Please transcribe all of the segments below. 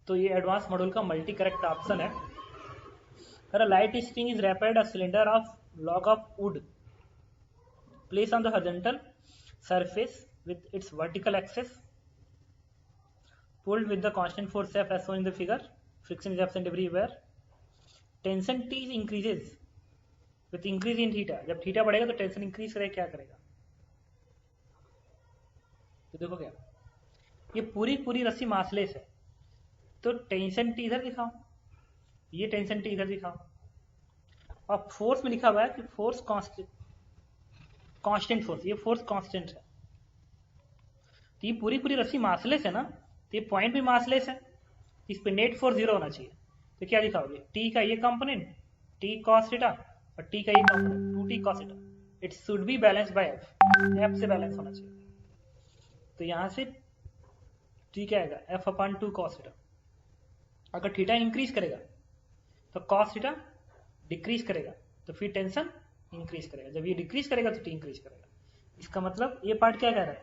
तो ये advance module का मल्टी करेक्ट ऑप्शन है। अगर light string is wrapped a cylinder of log of wood placed on the horizontal surface with its vertical axis pulled with the constant force F as shown in the figure. Friction is absent everywhere. Tension T increases with increase in theta. जब theta बढ़ेगा तो tension increase करेगा, क्या करेगा? तो देखो क्या, ये पूरी पूरी रस्सी मासलेस है, तो टेंशन टी इधर दिखाओ, ये टेंशन टी इधर दिखाओ, और फोर्स में लिखा हुआ है कि फोर्स कांस्टेंट फोर्स, ये फोर्स कांस्टेंट है। तो ये पूरी पूरी रस्सी मासलेस है ना, तो ये पॉइंट भी मासलेस है, इस पे नेट फोर्स 0 होना चाहिए। तो क्या दिखाओगे? टी का ये कंपोनेंट टी कॉस थीटा और टी का ये component 2t cos theta, it should be balance bye F, F से बैलेंस होना चाहिए। तो यहां से टी क्या आएगा? F upon 2 cos theta. अगर थीटा इंक्रीज करेगा तो कॉस थीटा डिक्रीज करेगा, तो फिर टेंशन इंक्रीज करेगा, जब ये डिक्रीज करेगा तो टी इंक्रीज करेगा। इसका मतलब ये पार्ट क्या कह रहा है?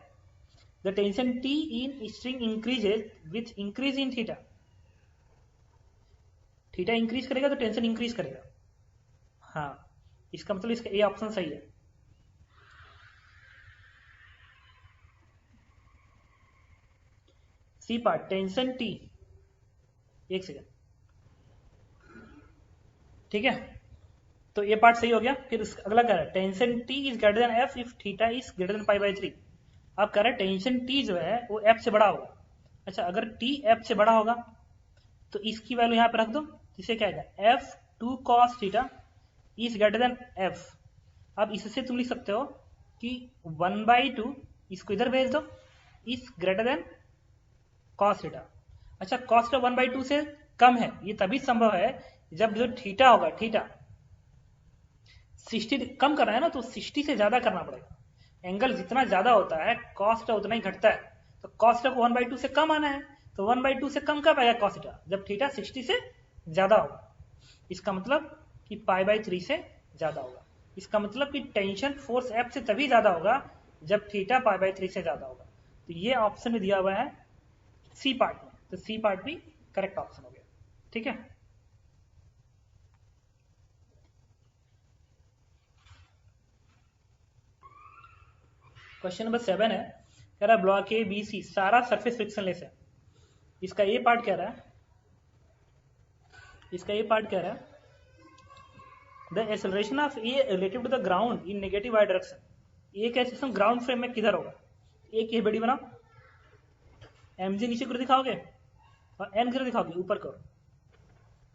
The tension T in string increases with increase in theta. Theta increase करेगा तो टेंशन इंक्रीज करेगा। हाँ, इसका मतलब इसका ए ऑप्शन सही है। सी पार्ट टेंशन टी, एक सेकेंड, ठीक है, तो ये पार्ट सही हो गया। फिर अगला कह रहा है tension T is greater then F if theta is greater than pi by 3। अब कह रहा है टेंशन टी जो है वो एफ से बड़ा होगा। अच्छा, अगर टी एफ से बड़ा होगा तो इसकी वैल्यू यहां पे रख दो, इसे क्या आएगा? F 2 cos theta is greater then F. अब इससे तुम लिख सकते हो कि 1/2, इसको इधर भेज दो, is greater then cos theta. अच्छा, कॉस थीटा 1/2 से कम है, ये तभी संभव है जब जो थीटा होगा, थीटा 60 कम करना है ना, तो 60 से ज्यादा करना पड़ेगा। एंगल जितना ज्यादा होता है कॉस थीटा उतना ही घटता है, तो कॉस थीटा को 1/2 से कम आना है, तो 1/2 से कम कब आएगा कॉस थीटा? जब थीटा 60 से ज्यादा होगा। इसका मतलब कि पाई बाई 3 से ज्यादा होगा। इसका मतलब कि टेंशन फोर्स एफ से तभी ज्यादा होगा जब थीटा पाई बाई 3 से ज्यादा होगा। तो ये ऑप्शन में दिया हुआ है सी पार्ट में, तो सी पार्ट भी करेक्ट ऑप्शन हो गया। ठीक है, क्वेश्चन नंबर 7 है, कह रहा है ब्लॉक ए बी सी सारा सरफेस फ्रिक्शनलेस है। इसका ये पार्ट कह रहा है, इसका ये पार्ट कह रहा है the acceleration of A relative to the ground in negative Y direction. A का एक्सेलरेशन ग्राउंड फ्रेम में किधर होगा? ए की बड़ी बनाओ, एम जी नीचे करो दिखाओगे और एन किधर दिखाओगे? ऊपर करो।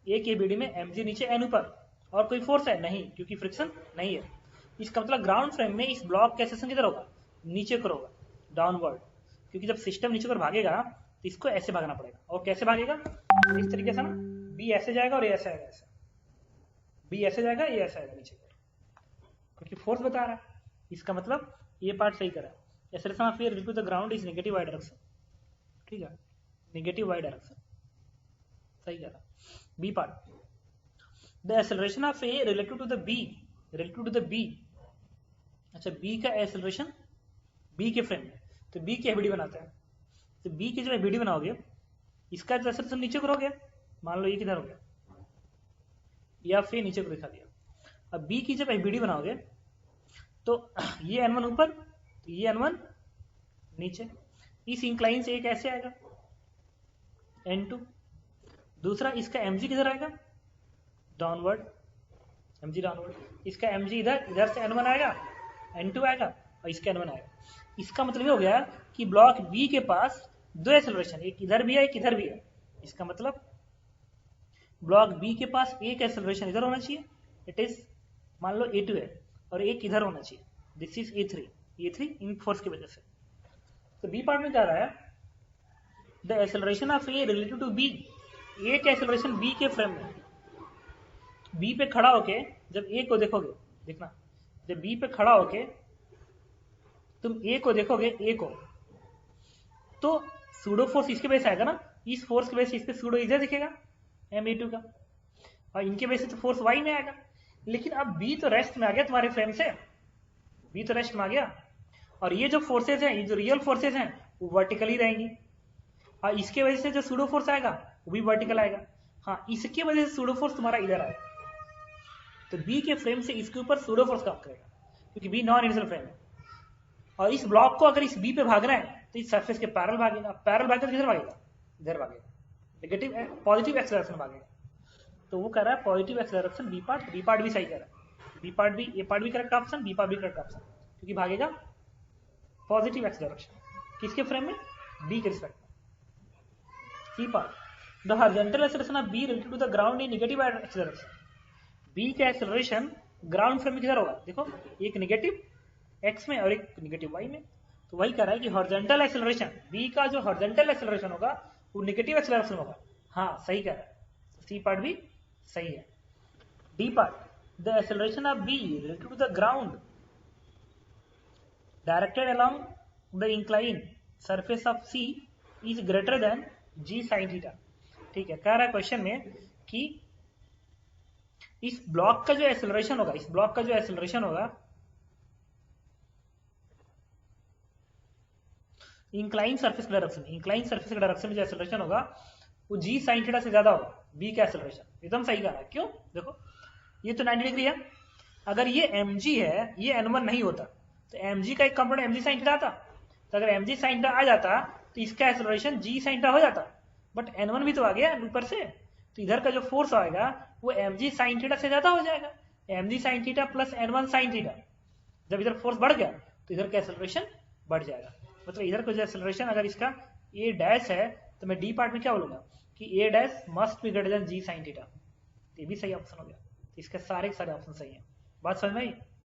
ए की बीडी में एम जी नीचे एन ऊपर, और कोई फोर्स है नहीं क्योंकि फ्रिक्शन नहीं है। इसका मतलब ग्राउंड फ्रेम में इस ब्लॉक का एक्सेलरेशन किधर होगा? नीचे को होगा, डाउनवर्ड, क्योंकि जब सिस्टम नीचे को भागेगा तो इसको ऐसे भागना पड़ेगा। और कैसे भागेगा? इस तरीके से ना, बी ऐसे जाएगा और ये ऐसे आएगा, ऐसे बी ऐसे जाएगा, ये ऐसे आएगा नीचे, क्योंकि फोर्स बता रहा है। इसका मतलब ये पार्ट सही करा है। Acceleration of A relative to the ground is negative Y direction. ठीक है, नेगेटिव वाई डायरेक्शन सही करा। B part the acceleration of A relative to the B, relative to the B. अच्छा, बी का एक्सेलरेशन बी के frame में, तो B की एबीडी बनाते हैं। तो बी की जब एबीडी बनाओगे, इसका एक्सेलरेशन नीचे को हो गया, मान लो ये किधर हो गया, या फिर नीचे को दिखा दिया। अब बी की जब एबीडी बनाओगे तो ये n1 ऊपर, तो ये n1 नीचे, इस इंक्लाइन से एक ऐसे आएगा n2। दूसरा इसका mg किधर आएगा? Downward, mg downward. इसका mg इधर, इधर से n1 आएगा, n2 आएगा और इसका n1 आएगा। इसका मतलब ये हो गया कि ब्लॉक बी के पास दो एक्सेलरेशन, एक इधर भी है एक इधर भी है। इसका मतलब ब्लॉक बी के पास एक एक्सेलरेशन इधर होना चाहिए, इट इज मान लो A2 है, और एक इधर होना चाहिए, this is A3 in force की वजह से। तो बी पार्ट में क्या रहा है? The acceleration of A relative to B, A का एक्सेलरेशन बी के फ्रेम में, बी पे खड़ा होके जब ए को देखोगे, देखना, जब बी पे खड़ा होके तुम ए को देखोगे, ए को, तो सूडो फोर्स इसके वजह से आएगा ना, इस फोर्स की वजह से इस पे सूडो इधर दिखेगा Ma2 का, और इनके वजह से तो फोर्स वाई में आएगा। लेकिन अब बी तो रेस्ट में आ गया तुम्हारे फ्रेम से, बी तो रेस्ट में आ गया, और ये जो फोर्सेज हैं, ये जो रियल फोर्सेज हैं वो वर्टिकली रहेंगी। और इसके वजह से जो सूडो फोर्स आएगा वो भी वर्टिकल आएगा। हाँ, इसके वजह से सूडो फोर्स तुम्हारा इधर आएगा, तो बी के फ्रेम से इसके ऊपर सूडो फोर्स काम करेगा क्योंकि बी नॉन इनिशियल फ्रेम है। और इस ब्लॉक को अगर इस बी पे भागना है तो इस सरफेस के पैरेलल भागेगा, पैरेलल भागेगा तो किधर भागेगा, इधर भागेगा, नेगेटिव पॉजिटिव एक्सेलरेशन भागेगा। तो वो कह रहा है पॉजिटिव एक्सेलरेशन बी पार्ट भी सही कह रहा है, बी पार्ट भी, ए पार्ट भी करेक्ट ऑप्शन, बी पार्ट भी करेक्ट ऑप्शन, क्योंकि भागेगा पॉजिटिव एक्सेलरेशन किसके फ्रेम में, बी के रिस्पेक्ट में। C part, the horizontal acceleration of B related to the ground in negative acceleration, B का एक्सेलरेशन ग्राउंड फ्रेम में किधर होगा, देखो एक नेगेटिव एक्स में और एक नेगेटिव वाई में। तो वही कह रहा है कि हॉरिजॉन्टल एक्सेलरेशन बी का जो हॉरिजॉन्टल एक्सेलरेशन होगा वो नेगेटिव एक्सेलरेशन होगा। हाँ सही कह रहा है, सी पार्ट भी सही है। D part, the acceleration of B related to the ground directed along the incline surface of C is greater than G sine theta. ठीक है, कह रहा है क्वेश्चन में कि इस ब्लॉक का जो एक्सेलरेशन होगा, इस ब्लॉक का जो एक्सेलरेशन होगा इंक्लाइन सरफेस के डायरेक्शन में, इंक्लाइन सरफेस के डायरेक्शन में जो एक्सेलरेशन होगा वो जी साइन थीटा से ज्यादा होगा बी का एक्सेलरेशन। एकदम सही कह रहा है, क्यों, देखो ये तो 90 डिग्री है, अगर ये mg है, ये n1 नहीं होता तो mg का एक कंपोनेंट mg साइन थीटा आता, तो अगर mg साइन थीटा आ जाता तो इसका एक्सेलरेशन g साइन थीटा हो जाता, बट n1 भी तो आ गया ऊपर से, तो इधर का जो फोर्स आएगा वो mg साइन थीटा से ज्यादा हो जाएगा, mg sine theta plus n1 sine theta. जब इधर फोर्स बढ़ गया तो इधर का एक्सेलरेशन बढ़ जाएगा, मतलब इधर का जो एक्सेलरेशन अगर इसका a डैश है तो मैं डी पार्ट में क्या बोलूंगा कि a dash must be greater than G sine theta. ये भी सही ऑप्शन हो गया, इसके सारे ऑप्शन सही है। बात समझ में आई।